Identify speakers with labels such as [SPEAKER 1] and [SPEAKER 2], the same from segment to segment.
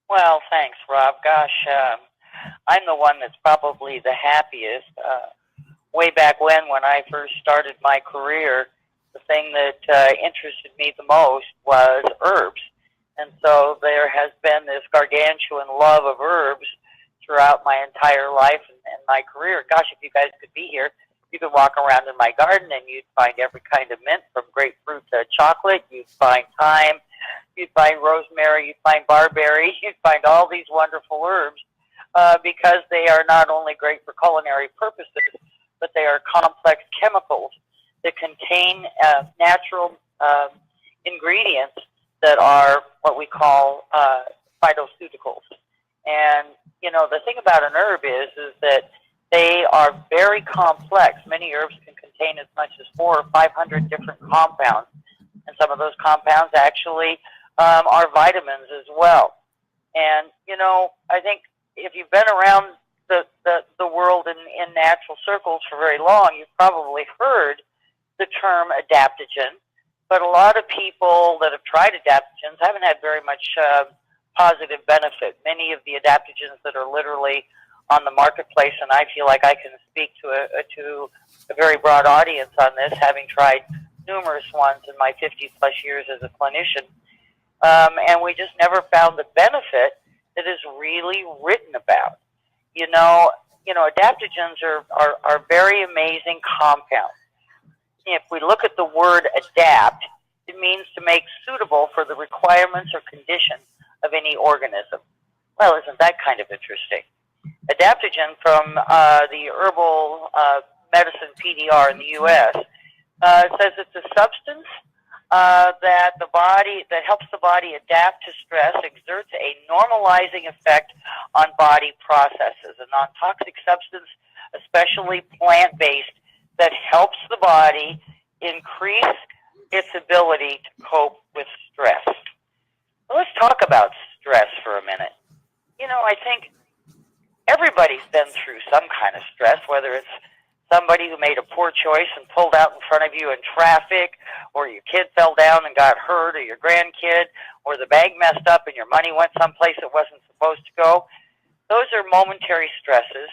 [SPEAKER 1] Well, thanks, Rob. Gosh, I'm the one that's probably the happiest. Way back when I first started my career, the thing that interested me the most was herbs. And so there has been this gargantuan love of herbs throughout my entire life and my career. Gosh, if you guys could be here, you could walk around in my garden and you'd find every kind of mint, from grapefruit to chocolate. You'd find thyme, you'd find rosemary, you'd find barberry, you'd find all these wonderful herbs because they are not only great for culinary purposes, but they are complex chemicals that contain natural ingredients that are what we call phytoceuticals. And, you know, the thing about an herb is that they are very complex. Many herbs can contain as much as 400 or 500 different compounds. And some of those compounds actually are vitamins as well. And, you know, I think if you've been around the world in natural circles for very long, you've probably heard the term adaptogen. But a lot of people that have tried adaptogens haven't had very much positive benefit. Many of the adaptogens that are literally on the marketplace, and I feel like I can speak to a very broad audience on this, having tried numerous ones in my 50-plus years as a clinician, and we just never found the benefit that is really written about. You know, adaptogens are very amazing compounds. If we look at the word adapt, it means to make suitable for the requirements or conditions of any organism. Well, isn't that kind of interesting? Adaptogen from the herbal medicine PDR in the U.S. Says it's a substance that helps the body adapt to stress, exerts a normalizing effect on body processes, a non-toxic substance, especially plant-based, that helps the body increase its ability to cope with stress. Well, let's talk about stress for a minute. You know, I think everybody's been through some kind of stress, whether it's somebody who made a poor choice and pulled out in front of you in traffic, or your kid fell down and got hurt, or your grandkid, or the bag messed up and your money went someplace it wasn't supposed to go. Those are momentary stresses,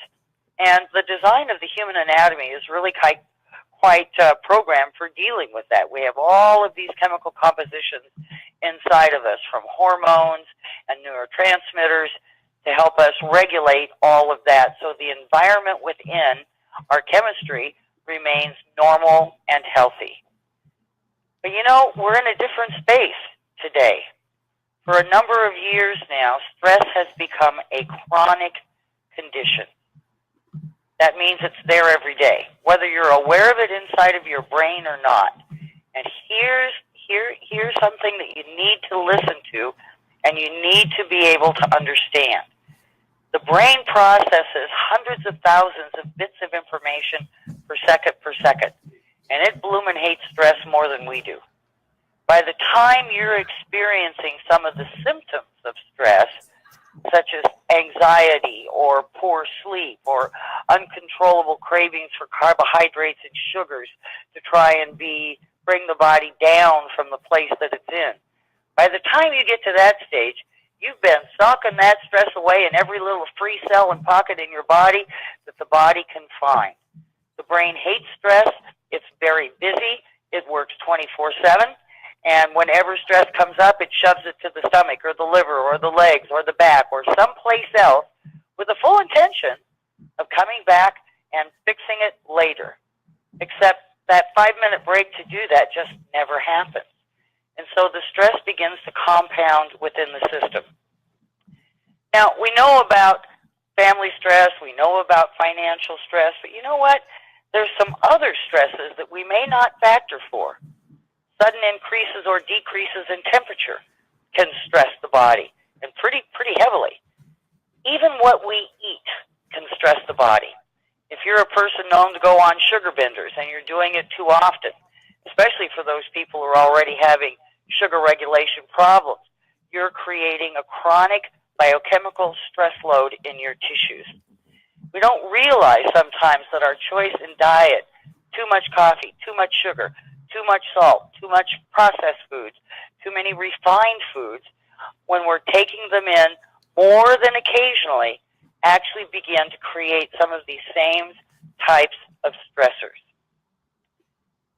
[SPEAKER 1] and the design of the human anatomy is really quite programmed for dealing with that. We have all of these chemical compositions inside of us, from hormones and neurotransmitters, to help us regulate all of that, so the environment within our chemistry remains normal and healthy. But you know, we're in a different space today. For a number of years now, stress has become a chronic condition. That means it's there every day, whether you're aware of it inside of your brain or not. And here's something that you need to listen to, and you need to be able to understand. The brain processes hundreds of thousands of bits of information per second, and it bloomin' hates stress more than we do. By the time you're experiencing some of the symptoms of stress, such as anxiety or poor sleep or uncontrollable cravings for carbohydrates and sugars to try and bring the body down from the place that it's in, by the time you get to that stage, you've been socking that stress away in every little free cell and pocket in your body that the body can find. The brain hates stress. It's very busy. It works 24/7. And whenever stress comes up, it shoves it to the stomach or the liver or the legs or the back or someplace else with the full intention of coming back and fixing it later. Except that 5-minute break to do that just never happens. And so the stress begins to compound within the system. Now, we know about family stress, we know about financial stress, but you know what? There's some other stresses that we may not factor for. Sudden increases or decreases in temperature can stress the body, and pretty heavily. Even what we eat can stress the body. If you're a person known to go on sugar benders and you're doing it too often, especially for those people who are already having sugar regulation problems, you're creating a chronic biochemical stress load in your tissues. We don't realize sometimes that our choice in diet, too much coffee, too much sugar, too much salt, too much processed foods, too many refined foods, when we're taking them in more than occasionally, actually begin to create some of these same types of stressors.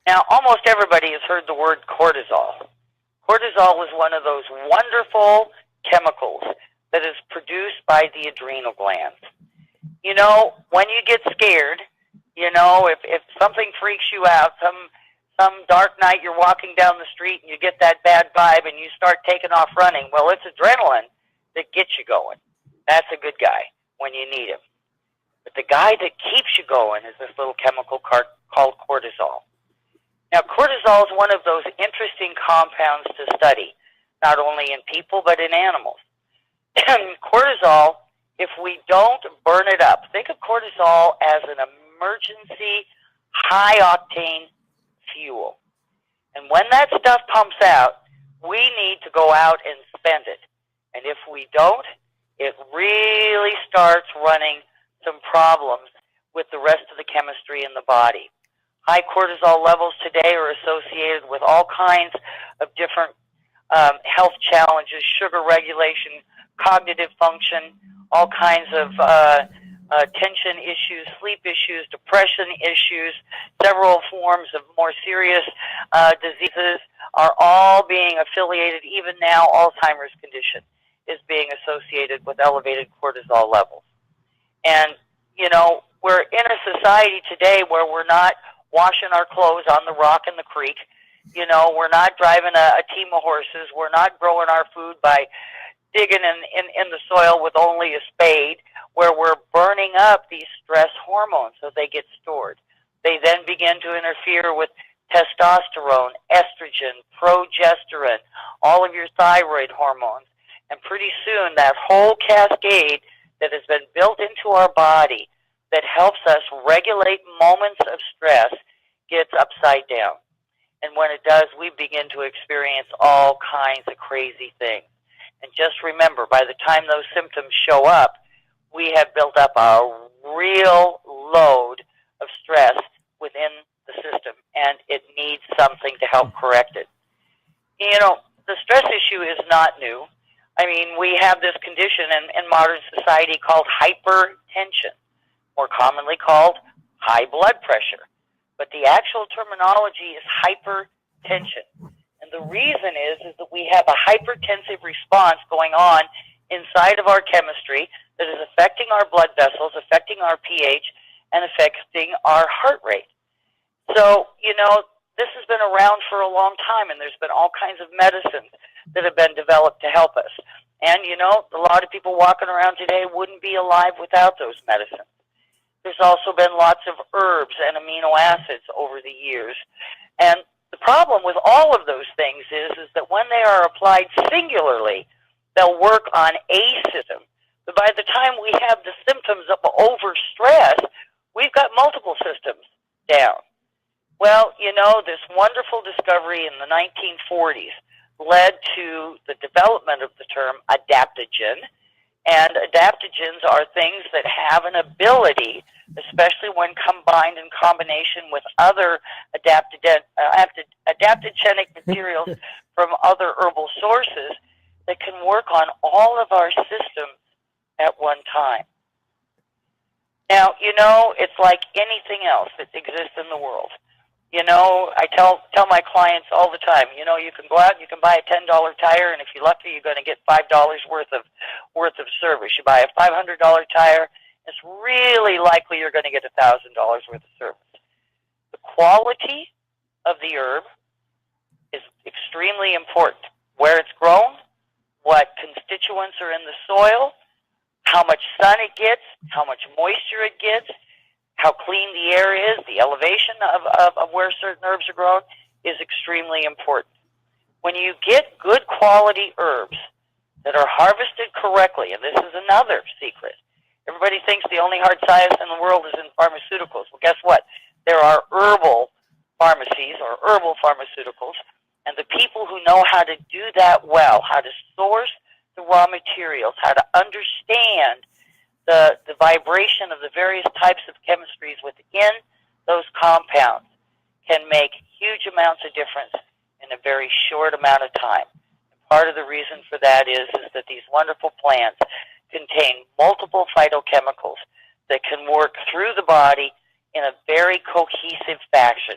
[SPEAKER 1] Now, almost everybody has heard the word cortisol. Cortisol is one of those wonderful chemicals that is produced by the adrenal glands. You know, when you get scared, you know, if something freaks you out, some dark night you're walking down the street and you get that bad vibe and you start taking off running, well, it's adrenaline that gets you going. That's a good guy when you need him. But the guy that keeps you going is this little chemical called cortisol. Now, cortisol is one of those interesting compounds to study, not only in people but in animals. Cortisol, if we don't burn it up, think of cortisol as an emergency, high-octane fuel. And when that stuff pumps out, we need to go out and spend it. And if we don't, it really starts running some problems with the rest of the chemistry in the body. High cortisol levels today are associated with all kinds of different health challenges, sugar regulation, cognitive function, all kinds of tension issues, sleep issues, depression issues, several forms of more serious diseases are all being affiliated. Even now, Alzheimer's condition is being associated with elevated cortisol levels. And, you know, we're in a society today where we're not washing our clothes on the rock in the creek. You know, we're not driving a team of horses. We're not growing our food by digging in the soil with only a spade, where we're burning up these stress hormones so they get stored. They then begin to interfere with testosterone, estrogen, progesterone, all of your thyroid hormones. And pretty soon that whole cascade that has been built into our body that helps us regulate moments of stress gets upside down. And when it does, we begin to experience all kinds of crazy things. And just remember, by the time those symptoms show up, we have built up a real load of stress within the system, and it needs something to help correct it. You know, the stress issue is not new. I mean, we have this condition in modern society called hypertension, more commonly called high blood pressure. But the actual terminology is hypertension. And the reason is that we have a hypertensive response going on inside of our chemistry that is affecting our blood vessels, affecting our pH, and affecting our heart rate. So, you know, this has been around for a long time, and there's been all kinds of medicines that have been developed to help us. And, you know, a lot of people walking around today wouldn't be alive without those medicines. There's also been lots of herbs and amino acids over the years. And the problem with all of those things is that when they are applied singularly, they'll work on a system. But by the time we have the symptoms of overstress, we've got multiple systems down. Well, you know, this wonderful discovery in the 1940s led to the development of the term adaptogen. And adaptogens are things that have an ability, especially when combined in combination with other adaptogenic materials from other herbal sources, that can work on all of our systems at one time. Now, you know, it's like anything else that exists in the world. You know, I tell my clients all the time, you know, you can go out and you can buy a $10 tire, and if you're lucky, you're going to get $5 worth of service. You buy a $500 tire, it's really likely you're going to get $1,000 worth of service. The quality of the herb is extremely important. Where it's grown, what constituents are in the soil, how much sun it gets, how much moisture it gets, how clean the air is, the elevation of where certain herbs are grown is extremely important. When you get good quality herbs that are harvested correctly, and this is another secret, everybody thinks the only hard science in the world is in pharmaceuticals. Well, guess what? There are herbal pharmacies or herbal pharmaceuticals, and the people who know how to do that well, how to source the raw materials, how to understand the vibration of the various types of chemistries within those compounds, can make huge amounts of difference in a very short amount of time. part of the reason for that is that these wonderful plants contain multiple phytochemicals that can work through the body in a very cohesive fashion.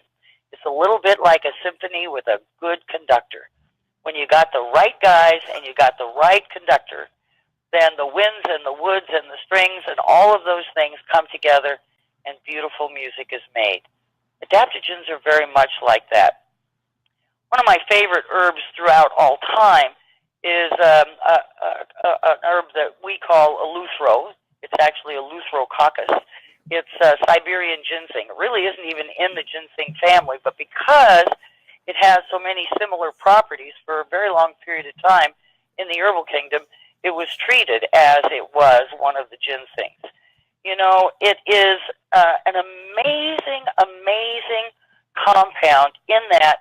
[SPEAKER 1] It's a little bit like a symphony with a good conductor. When you got the right guys and you got the right conductor, then the winds and the woods and the strings and all of those things come together and beautiful music is made. Adaptogens are very much like that. One of my favorite herbs throughout all time is an herb that we call eleuthero. It's actually eleutherococcus. It's Siberian ginseng. It really isn't even in the ginseng family, but because it has so many similar properties for a very long period of time in the herbal kingdom, it was treated as it was one of the ginsengs. You know, it is an amazing, amazing compound in that,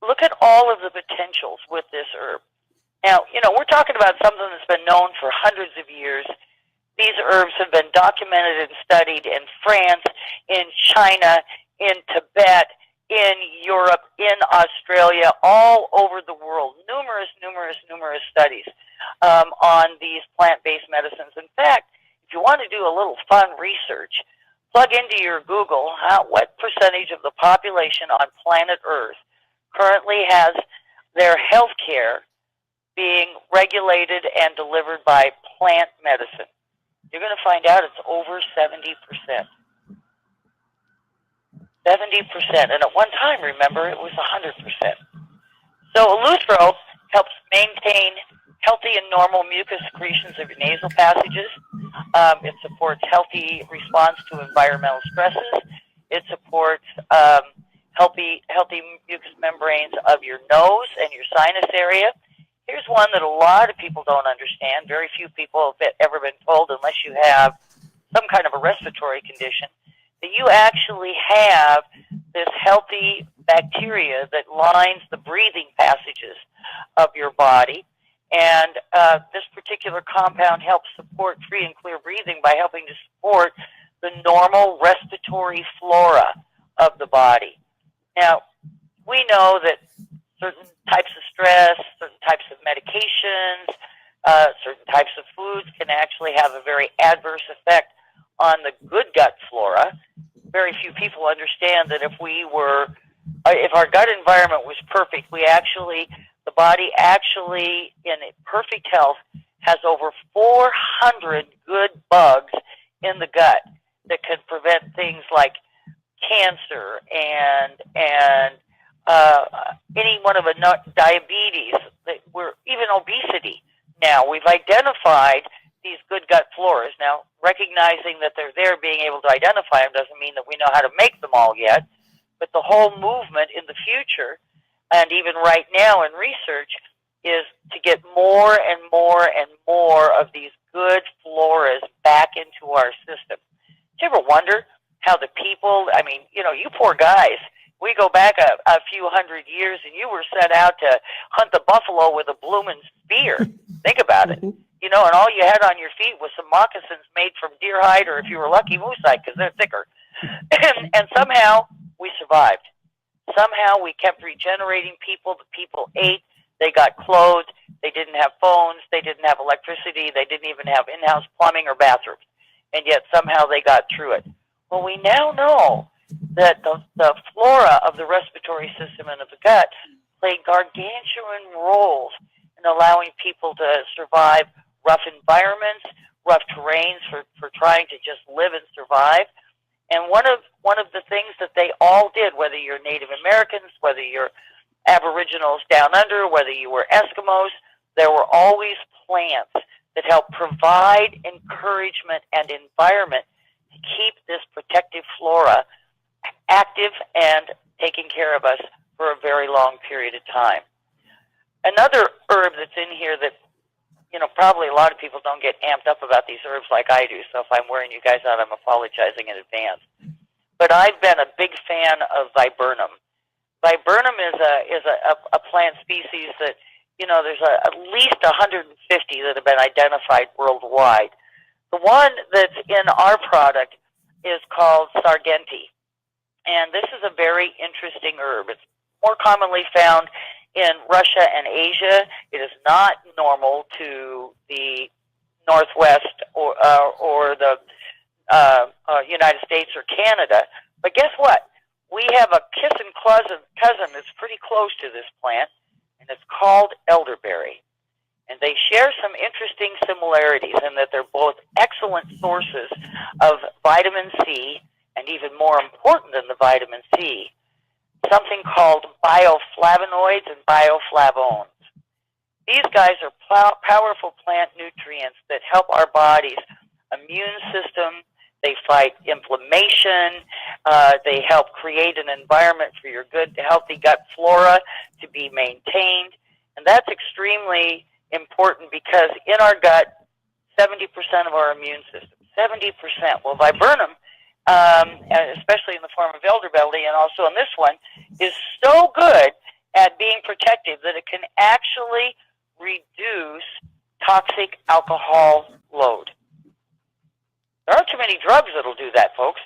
[SPEAKER 1] look at all of the potentials with this herb. Now, you know, we're talking about something that's been known for hundreds of years. These herbs have been documented and studied in France, in China, in Tibet, in Europe, in Australia, all over the world. Numerous studies on these plant-based medicines. In fact, if you want to do a little fun research, plug into your Google what percentage of the population on planet Earth currently has their health care being regulated and delivered by plant medicine. You're going to find out it's over 70%. 70%. And at one time, remember, it was 100%. So eleuthero helps maintain healthy and normal mucus secretions of your nasal passages. It supports healthy response to environmental stresses. It supports healthy mucous membranes of your nose and your sinus area. Here's one that a lot of people don't understand. Very few people have ever been told, unless you have some kind of a respiratory condition, that you actually have this healthy bacteria that lines the breathing passages of your body. And this particular compound helps support free and clear breathing by helping to support the normal respiratory flora of the body. Now, we know that certain types of stress, certain types of medications, certain types of foods can actually have a very adverse effect on the good gut flora. Very few people understand that if our gut environment was perfect, the body actually, in perfect health, has over 400 good bugs in the gut that can prevent things like cancer and any one of diabetes, even obesity. Now, we've identified these good gut floras. Now, recognizing that they're there, being able to identify them doesn't mean that we know how to make them all yet, but the whole movement in the future, and even right now in research, is to get more and more and more of these good floras back into our system. Do you ever wonder how the people, I mean, you know, you poor guys, we go back a few hundred years and you were set out to hunt the buffalo with a bloomin' spear. Think about it. You know, and all you had on your feet was some moccasins made from deer hide, or if you were lucky, moose hide, because they're thicker. And somehow we survived. Somehow we kept regenerating people. The people ate. They got clothed. They didn't have phones. They didn't have electricity. They didn't even have in-house plumbing or bathrooms. And yet somehow they got through it. Well, we now know that the flora of the respiratory system and of the gut play gargantuan roles in allowing people to survive rough environments, rough terrains for trying to just live and survive. And one of the things that they all did, whether you're Native Americans, whether you're Aboriginals down under, whether you were Eskimos, there were always plants that helped provide encouragement and environment to keep this protective flora active and taking care of us for a very long period of time. Another herb that's in here that, you know, probably a lot of people don't get amped up about these herbs like I do, so if I'm wearing you guys out, I'm apologizing in advance. But I've been a big fan of viburnum. Viburnum is a plant species that, you know, there's at least 150 that have been identified worldwide. The one that's in our product is called Sargenti. And this is a very interesting herb. It's more commonly found in Russia and Asia. It is not normal to the Northwest or the United States or Canada. But guess what? We have a kissing cousin that's pretty close to this plant, and it's called elderberry. And they share some interesting similarities in that they're both excellent sources of vitamin C, and even more important than the vitamin C, something called bioflavonoids and bioflavones. These guys are powerful plant nutrients that help our body's immune system. They fight inflammation. They help create an environment for your good, healthy gut flora to be maintained. And that's extremely important because in our gut, 70% of our immune system, 70%. Well, viburnum, especially in the form of elderberry and also in this one, is so good at being protective that it can actually reduce toxic alcohol load. There aren't too many drugs that'll do that, folks.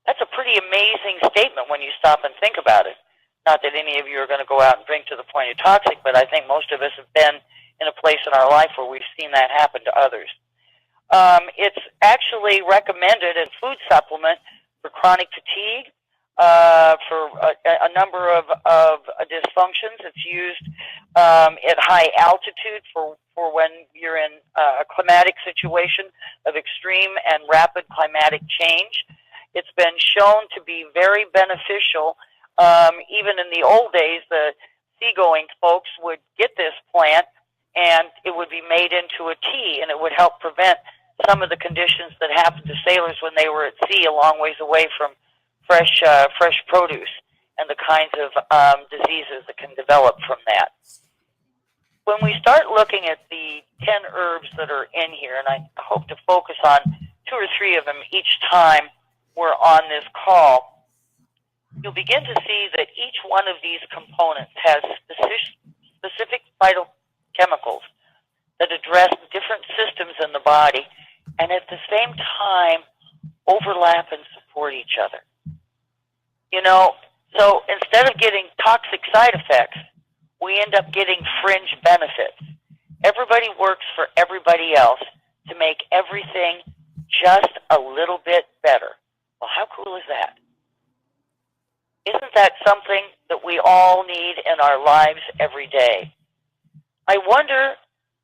[SPEAKER 1] That's a pretty amazing statement when you stop and think about it. Not that any of you are going to go out and drink to the point you're toxic, but I think most of us have been in a place in our life where we've seen that happen to others. It's actually recommended as food supplement for chronic fatigue, for a number of dysfunctions. It's used at high altitude for when you're in a climatic situation of extreme and rapid climatic change. It's been shown to be very beneficial. Even in the old days, the seagoing folks would get this plant and it would be made into a tea, and it would help prevent some of the conditions that happened to sailors when they were at sea a long ways away from fresh produce and the kinds of diseases that can develop from that. When we start looking at the 10 herbs that are in here, and I hope to focus on 2 or 3 of them each time we're on this call, you'll begin to see that each one of these components has specific phytochemicals that address different systems in the body and at the same time overlap and support each other. You know, so instead of getting toxic side effects, we end up getting fringe benefits. Everybody works for everybody else to make everything just a little bit better. Well, how cool is that? Isn't that something that we all need in our lives every day? I wonder,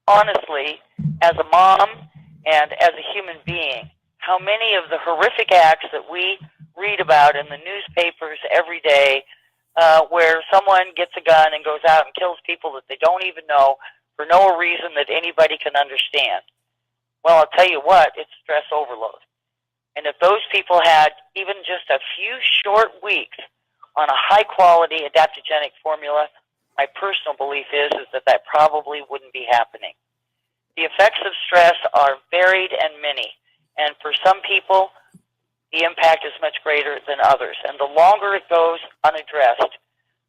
[SPEAKER 1] honestly, as a mom and as a human being, how many of the horrific acts that we read about in the newspapers every day, where someone gets a gun and goes out and kills people that they don't even know for no reason that anybody can understand. Well, I'll tell you what, it's stress overload. And if those people had even just a few short weeks on a high-quality adaptogenic formula, my personal belief is that that probably wouldn't be happening. The effects of stress are varied and many, and for some people, the impact is much greater than others. And the longer it goes unaddressed,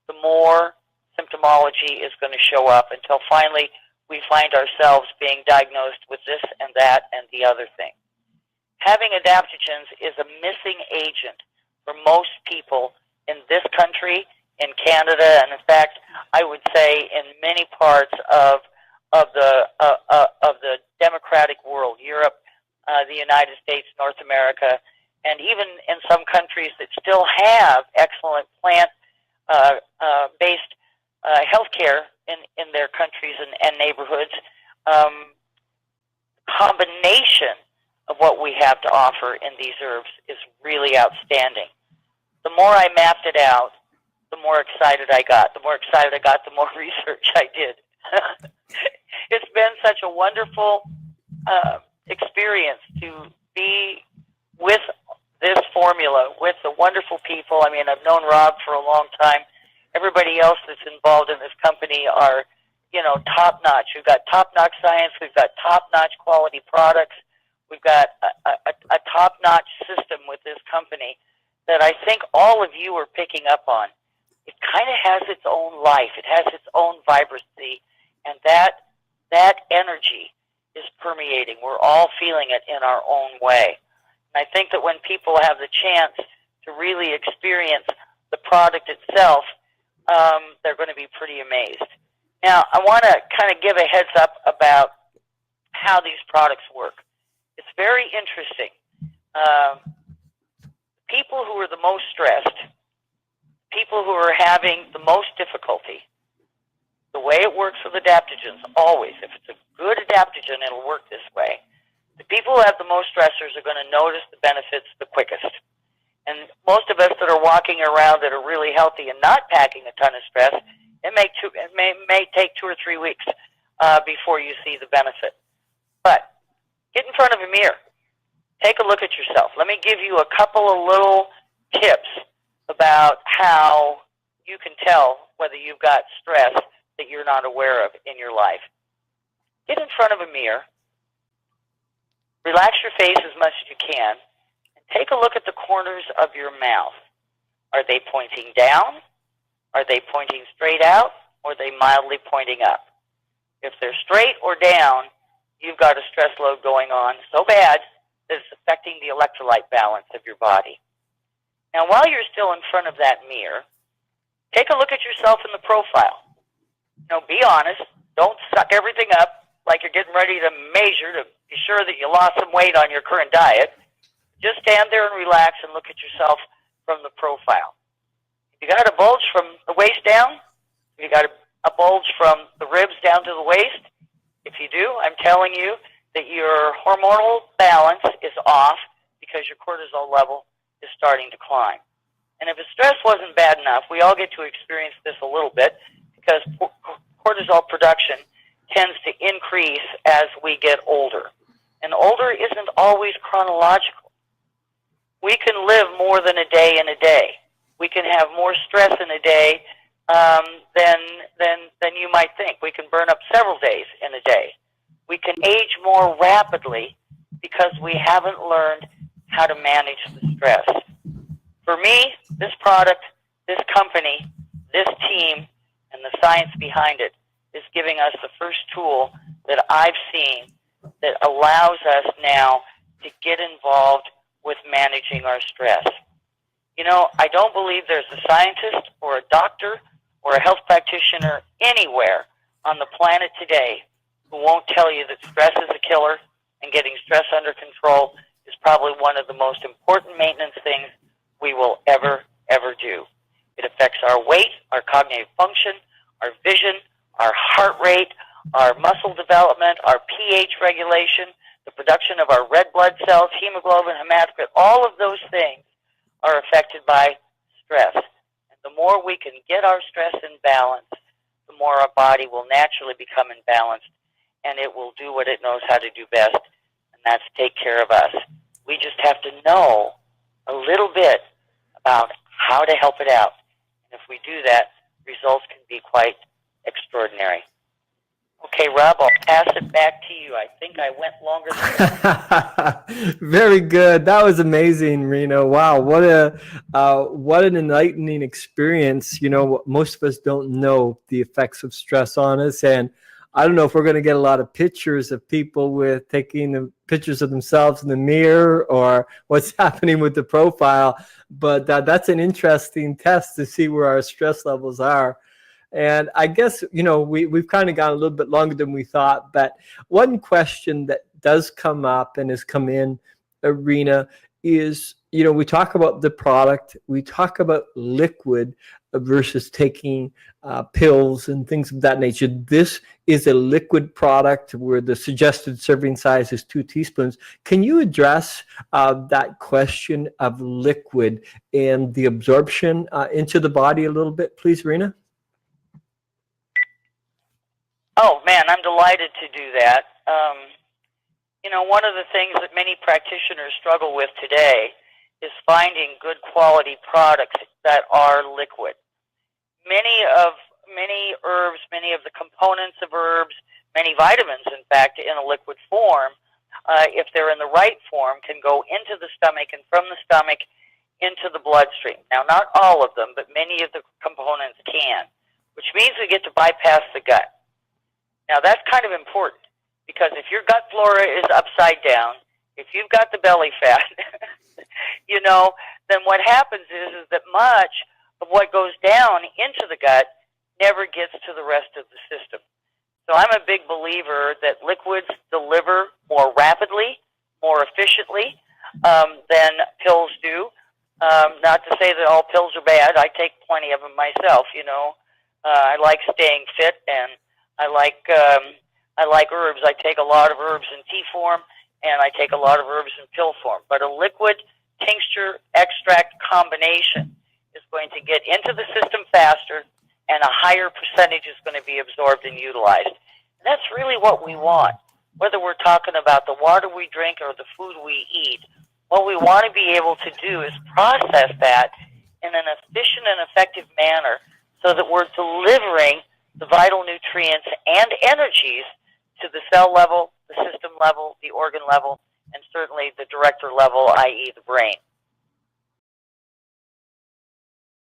[SPEAKER 1] the more symptomology is going to show up until finally we find ourselves being diagnosed with this and that and the other thing. Having adaptogens is a missing agent for most people in this country, in Canada, and in fact, I would say in many parts of the democratic world, Europe, the United States, North America, and even in some countries that still have excellent plant-based healthcare in their countries and neighborhoods. Combination of what we have to offer in these herbs is really outstanding. The more I mapped it out, the more excited I got. The more excited I got, the more research I did. It's been such a wonderful experience to be with this formula, with the wonderful people. I mean, I've known Rob for a long time. Everybody else that's involved in this company are, you know, top-notch. We've got top-notch science. We've got top-notch quality products. We've got a top-notch system with this company that I think all of you are picking up on. It kind of has its own life. It has its own vibrancy, and that energy is permeating. We're all feeling it in our own way. And I think that when people have the chance to really experience the product itself, they're going to be pretty amazed. Now, I want to kind of give a heads up about how these products work. It's very interesting. People who are the most stressed, people who are having the most difficulty, the way it works with adaptogens, always, if it's a good adaptogen, it'll work this way. The people who have the most stressors are going to notice the benefits the quickest. And most of us that are walking around that are really healthy and not packing a ton of stress, it may take 2 or 3 weeks before you see the benefit. But get in front of a mirror. Take a look at yourself. Let me give you a couple of little tips about how you can tell whether you've got stress that you're not aware of in your life. Get in front of a mirror. Relax your face as much as you can. And take a look at the corners of your mouth. Are they pointing down? Are they pointing straight out? Or are they mildly pointing up? If they're straight or down, you've got a stress load going on so bad that it's affecting the electrolyte balance of your body. Now, while you're still in front of that mirror, take a look at yourself in the profile. Be honest. Don't suck everything up like you're getting ready to measure to be sure that you lost some weight on your current diet. Just stand there and relax and look at yourself from the profile. You got a bulge from the waist down? You got a bulge from the ribs down to the waist? If you do, I'm telling you that your hormonal balance is off because your cortisol level is starting to climb. And if the stress wasn't bad enough, we all get to experience this a little bit because cortisol production tends to increase as we get older. And older isn't always chronological. We can live more than a day in a day. We can have more stress in a day than you might think. We can burn up several days in a day. We can age more rapidly because we haven't learned how to manage the stress. For me, this product, this company, this team, and the science behind it is giving us the first tool that I've seen that allows us now to get involved with managing our stress. I don't believe there's a scientist or a doctor or a health practitioner anywhere on the planet today who won't tell you that stress is a killer and getting stress under control is probably one of the most important maintenance things we will ever do. It affects our weight, our cognitive function, our vision, our heart rate, our muscle development, our pH regulation, the production of our red blood cells, hemoglobin, hematocrit. All of those things are affected by stress. And the more we can get our stress in balance, the more our body will naturally become imbalanced, and it will do what it knows how to do best, and that's take care of us. We just have to know a little bit about how to help it out. And if we do that, results can be quite extraordinary. Okay, Rob, I'll pass it back to you. I think I went longer than
[SPEAKER 2] Very good. That was amazing, Rena. Wow, what an enlightening experience. Most of us don't know the effects of stress on us, and I don't know if we're going to get a lot of pictures of people with taking the pictures of themselves in the mirror or what's happening with the profile, but that's an interesting test to see where our stress levels are. And I guess, we've kind of gone a little bit longer than we thought, but one question that does come up and has come in, Rena, is, we talk about the product, we talk about liquid versus taking pills and things of that nature. This is a liquid product where the suggested serving size is 2 teaspoons. Can you address that question of liquid and the absorption into the body a little bit, please, Rena?
[SPEAKER 1] Oh, man, I'm delighted to do that. One of the things that many practitioners struggle with today is finding good quality products that are liquid. Many herbs, many of the components of herbs, many vitamins, in fact, in a liquid form, if they're in the right form, can go into the stomach and from the stomach into the bloodstream. Now, not all of them, but many of the components can, which means we get to bypass the gut. Now, that's kind of important because if your gut flora is upside down, if you've got the belly fat, then what happens is that much of what goes down into the gut never gets to the rest of the system. So I'm a big believer that liquids deliver more rapidly, more efficiently than pills do. Not to say that all pills are bad. I take plenty of them myself. I like staying fit, and I like herbs. I take a lot of herbs in tea form, and I take a lot of herbs in pill form. But a liquid tincture extract combination is going to get into the system faster, and a higher percentage is going to be absorbed and utilized. And that's really what we want. Whether we're talking about the water we drink or the food we eat, what we want to be able to do is process that in an efficient and effective manner so that we're delivering the vital nutrients and energies to the cell level, the system level, the organ level, and certainly the director level, i.e. the brain.